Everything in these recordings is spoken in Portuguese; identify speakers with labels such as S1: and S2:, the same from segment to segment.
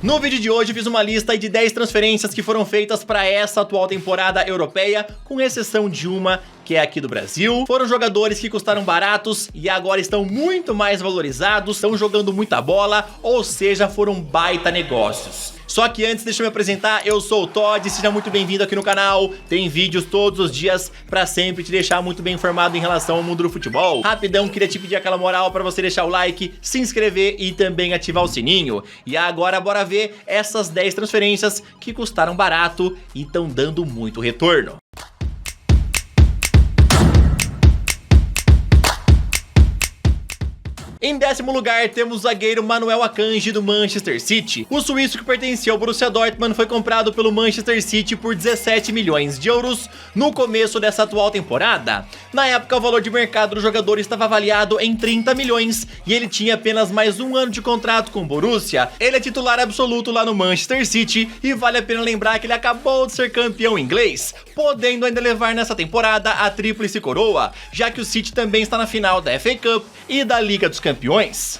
S1: No vídeo de hoje eu fiz uma lista de 10 transferências que foram feitas para essa atual temporada europeia, com exceção de uma que é aqui do Brasil. Foram jogadores que custaram baratos e agora estão muito mais valorizados, estão jogando muita bola, ou seja, foram baita negócios. Só que antes, deixa eu me apresentar, eu sou o Todd, seja muito bem-vindo aqui no canal. Tem vídeos todos os dias pra sempre te deixar muito bem informado em relação ao mundo do futebol. Rapidão, queria te pedir aquela moral pra você deixar o like, se inscrever e também ativar o sininho. E agora bora ver essas 10 transferências que custaram barato e estão dando muito retorno. Em 10º lugar, temos o zagueiro Manuel Akanji do Manchester City. O suíço que pertencia ao Borussia Dortmund foi comprado pelo Manchester City por 17 milhões de euros no começo dessa atual temporada. Na época, o valor de mercado do jogador estava avaliado em 30 milhões e ele tinha apenas mais um ano de contrato com o Borussia. Ele é titular absoluto lá no Manchester City e vale a pena lembrar que ele acabou de ser campeão inglês, podendo ainda levar nessa temporada a tríplice coroa, já que o City também está na final da FA Cup e da Liga dos Campeões.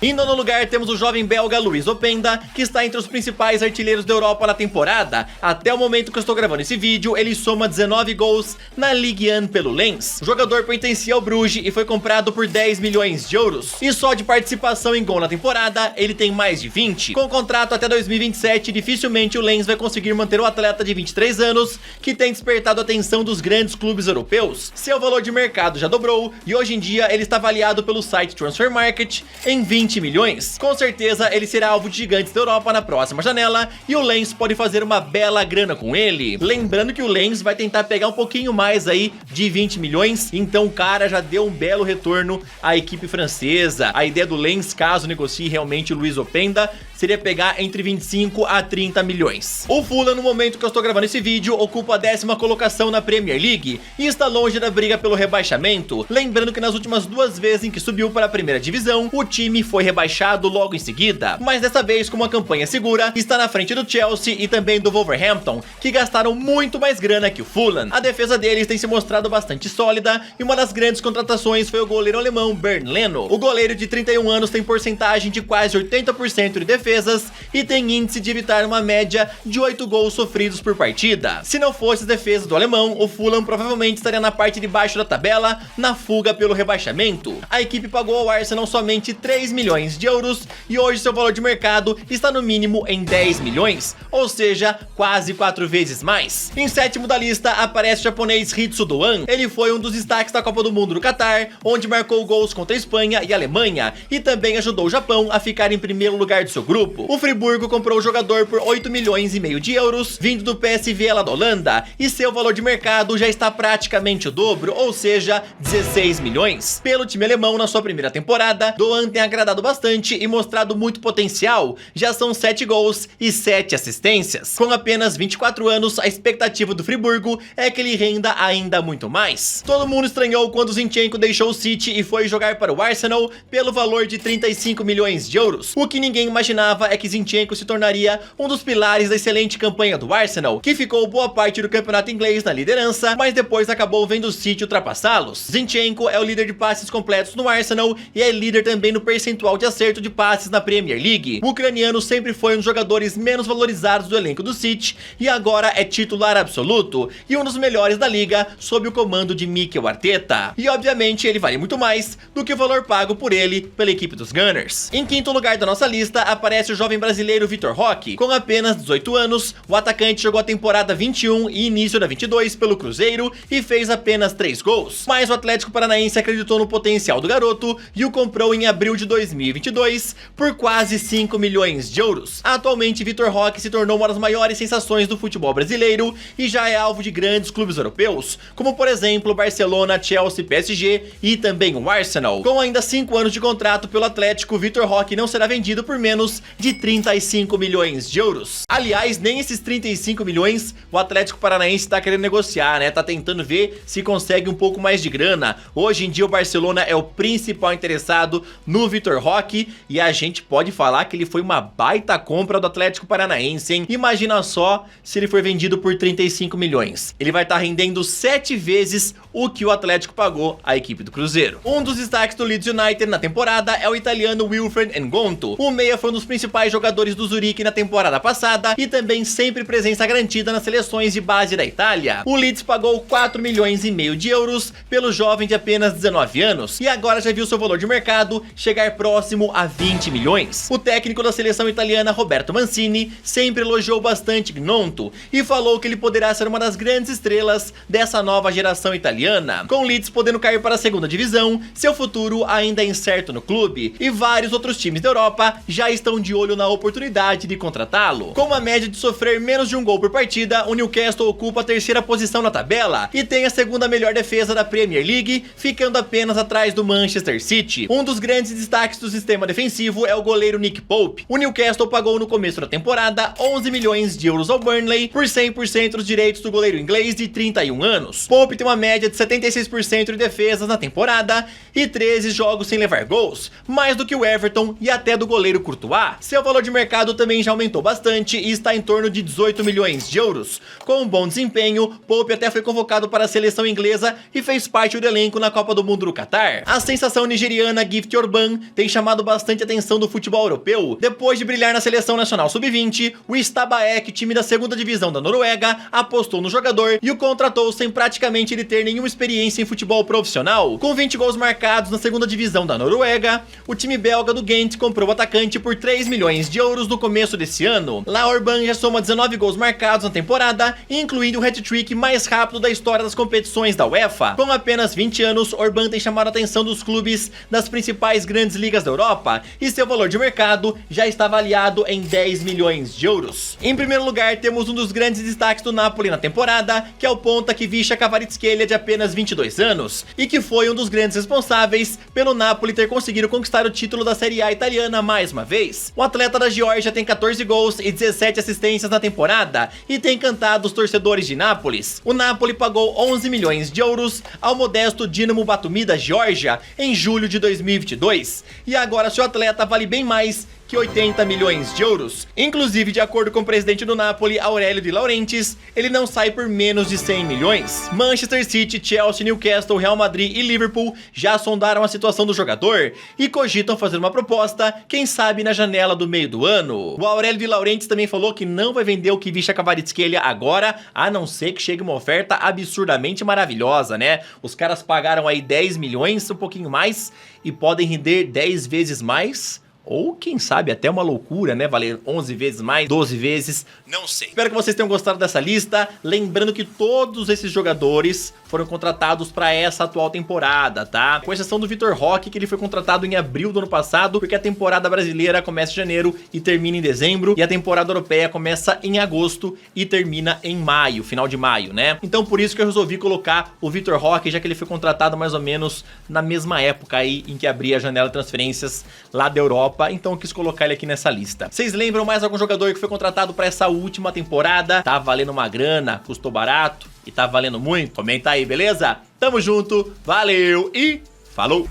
S1: Em 9º lugar, temos o jovem belga Luis Openda, que está entre os principais artilheiros da Europa na temporada. Até o momento que eu estou gravando esse vídeo, ele soma 19 gols na Ligue 1 pelo Lens. O jogador pertencia ao Bruges e foi comprado por 10 milhões de euros. E só de participação em gol na temporada, ele tem mais de 20. Com contrato até 2027, dificilmente o Lens vai conseguir manter o atleta de 23 anos, que tem despertado a atenção dos grandes clubes europeus. Seu valor de mercado já dobrou e hoje em dia ele está avaliado pelo site Transfermarkt em 20 milhões. Com certeza ele será alvo de gigantes da Europa na próxima janela e o Lens pode fazer uma bela grana com ele. Lembrando que o Lens vai tentar pegar um pouquinho mais aí de 20 milhões, então o cara já deu um belo retorno à equipe francesa. A ideia do Lens, caso negocie realmente o Luis Openda, seria pegar entre 25 a 30 milhões. O Fulham, no momento que eu estou gravando esse vídeo, ocupa a 10ª colocação na Premier League e está longe da briga pelo rebaixamento. Lembrando que nas últimas 2 vezes em que subiu para a primeira divisão, o time foi rebaixado logo em seguida, mas dessa vez com uma campanha segura, está na frente do Chelsea e também do Wolverhampton, que gastaram muito mais grana que o Fulham. A defesa deles tem se mostrado bastante sólida e uma das grandes contratações foi o goleiro alemão Bernd Leno. O goleiro de 31 anos tem porcentagem de quase 80% de defesas e tem índice de evitar uma média de 8 gols sofridos por partida. Se não fosse a defesa do alemão, o Fulham provavelmente estaria na parte de baixo da tabela, na fuga pelo rebaixamento. A equipe pagou ao Arsenal somente 3 milhões de euros e hoje seu valor de mercado está no mínimo em 10 milhões, ou seja, quase 4 vezes mais. Em 7º da lista aparece o japonês Ritsu Doan. Ele foi um dos destaques da Copa do Mundo do Catar, onde marcou gols contra a Espanha e a Alemanha e também ajudou o Japão a ficar em primeiro lugar de seu grupo. O Friburgo comprou o jogador por 8 milhões e meio de euros, vindo do PSV lá da Holanda, e seu valor de mercado já está praticamente o dobro, ou seja, 16 milhões. Pelo time alemão na sua primeira temporada, Doan tem agradado bastante e mostrado muito potencial, já são 7 gols e 7 assistências. Com apenas 24 anos, a expectativa do Friburgo é que ele renda ainda muito mais. Todo mundo estranhou quando o Zinchenko deixou o City e foi jogar para o Arsenal pelo valor de 35 milhões de euros. O que ninguém imaginava é que Zinchenko se tornaria um dos pilares da excelente campanha do Arsenal, que ficou boa parte do campeonato inglês na liderança, mas depois acabou vendo o City ultrapassá-los. Zinchenko é o líder de passes completos no Arsenal e é líder também no percentual de acerto de passes na Premier League. O ucraniano sempre foi um dos jogadores menos valorizados do elenco do City e agora é titular absoluto e um dos melhores da liga sob o comando de Mikel Arteta. E obviamente ele vale muito mais do que o valor pago por ele pela equipe dos Gunners. Em 5º lugar da nossa lista aparece o jovem brasileiro Vitor Roque. Com apenas 18 anos, o atacante jogou a temporada 21 e início da 22 pelo Cruzeiro e fez apenas 3 gols. Mas o Atlético Paranaense acreditou no potencial do garoto e o comprou em abril de 2022 por quase 5 milhões de euros. Atualmente, Vitor Roque se tornou uma das maiores sensações do futebol brasileiro e já é alvo de grandes clubes europeus, como por exemplo Barcelona, Chelsea, PSG e também o Arsenal. Com ainda 5 anos de contrato pelo Atlético, Vitor Roque não será vendido por menos de 35 milhões de euros. Aliás, nem esses 35 milhões o Atlético Paranaense está querendo negociar, né? Tá tentando ver se consegue um pouco mais de grana. Hoje em dia o Barcelona é o principal interessado no Vitor Roque, e a gente pode falar que ele foi uma baita compra do Atlético Paranaense, hein? Imagina só se ele for vendido por 35 milhões. Ele vai estar rendendo 7 vezes o que o Atlético pagou à equipe do Cruzeiro. Um dos destaques do Leeds United na temporada é o italiano Wilfried N'Gonto. O meia foi um dos principais jogadores do Zurique na temporada passada e também sempre presença garantida nas seleções de base da Itália. O Leeds pagou 4 milhões e meio de euros pelo jovem de apenas 19 anos e agora já viu seu valor de mercado chegar próximo a 20 milhões. O técnico da seleção italiana, Roberto Mancini, sempre elogiou bastante Gnonto e falou que ele poderá ser uma das grandes estrelas dessa nova geração italiana. Com o Leeds podendo cair para a segunda divisão, seu futuro ainda é incerto no clube e vários outros times da Europa já estão de olho na oportunidade de contratá-lo. Com uma média de sofrer menos de um gol por partida, o Newcastle ocupa a terceira posição na tabela e tem a segunda melhor defesa da Premier League, ficando apenas atrás do Manchester City. Um dos grandes destaques do sistema defensivo é o goleiro Nick Pope. O Newcastle pagou no começo da temporada 11 milhões de euros ao Burnley por 100% dos direitos do goleiro inglês de 31 anos. Pope tem uma média de 76% de defesas na temporada e 13 jogos sem levar gols, mais do que o Everton e até do goleiro Courtois. Seu valor de mercado também já aumentou bastante e está em torno de 18 milhões de euros. Com um bom desempenho, Pope até foi convocado para a seleção inglesa e fez parte do elenco na Copa do Mundo do Catar. A sensação nigeriana Gift Orban tem chamado bastante atenção do futebol europeu. Depois de brilhar na seleção nacional sub-20, o Stabæk, time da segunda divisão da Noruega, apostou no jogador e o contratou sem praticamente ele ter nenhuma experiência em futebol profissional. Com 20 gols marcados na segunda divisão da Noruega, o time belga do Ghent comprou o atacante por 3 milhões de euros no começo desse ano. Lá, Orban já soma 19 gols marcados na temporada, incluindo o hat-trick mais rápido da história das competições da UEFA. Com apenas 20 anos, Orban tem chamado a atenção dos clubes das principais grandes ligas da Europa e seu valor de mercado já está avaliado em 10 milhões de euros. Em primeiro lugar, temos um dos grandes destaques do Napoli na temporada, que é o ponta Kvicha Kvaratskhelia, de apenas 22 anos, e que foi um dos grandes responsáveis pelo Napoli ter conseguido conquistar o título da Série A italiana mais uma vez. O atleta da Geórgia tem 14 gols e 17 assistências na temporada e tem encantado os torcedores de Nápoles. O Napoli pagou 11 milhões de euros ao modesto Dinamo Batumi da Geórgia em julho de 2022, e agora seu atleta vale bem mais que 80 milhões de euros. Inclusive, de acordo com o presidente do Napoli, Aurélio De Laurentiis, ele não sai por menos de 100 milhões. Manchester City, Chelsea, Newcastle, Real Madrid e Liverpool já sondaram a situação do jogador e cogitam fazer uma proposta, quem sabe na janela do meio do ano. O Aurélio De Laurentiis também falou que não vai vender o Kvicha Kvaratskhelia agora, a não ser que chegue uma oferta absurdamente maravilhosa, né? Os caras pagaram aí 10 milhões, um pouquinho mais, e podem render 10 vezes mais. Ou quem sabe até uma loucura, né? Valer 11 vezes mais, 12 vezes, não sei. Espero que vocês tenham gostado dessa lista. Lembrando que todos esses jogadores foram contratados para essa atual temporada, tá? Com exceção do Vitor Roque, que ele foi contratado em abril do ano passado, porque a temporada brasileira começa em janeiro e termina em dezembro, e a temporada europeia começa em agosto e termina em maio, final de maio, né? Então por isso que eu resolvi colocar o Vitor Roque, já que ele foi contratado mais ou menos na mesma época aí em que abria a janela de transferências lá da Europa. Então eu quis colocar ele aqui nessa lista. Vocês lembram mais algum jogador que foi contratado para essa última temporada? Tá valendo uma grana, custou barato e tá valendo muito? Comenta aí, beleza? Tamo junto, valeu e falou!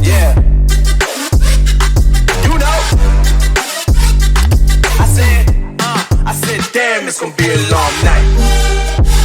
S1: Yeah. You know. I said, damn, it's gonna be a long night.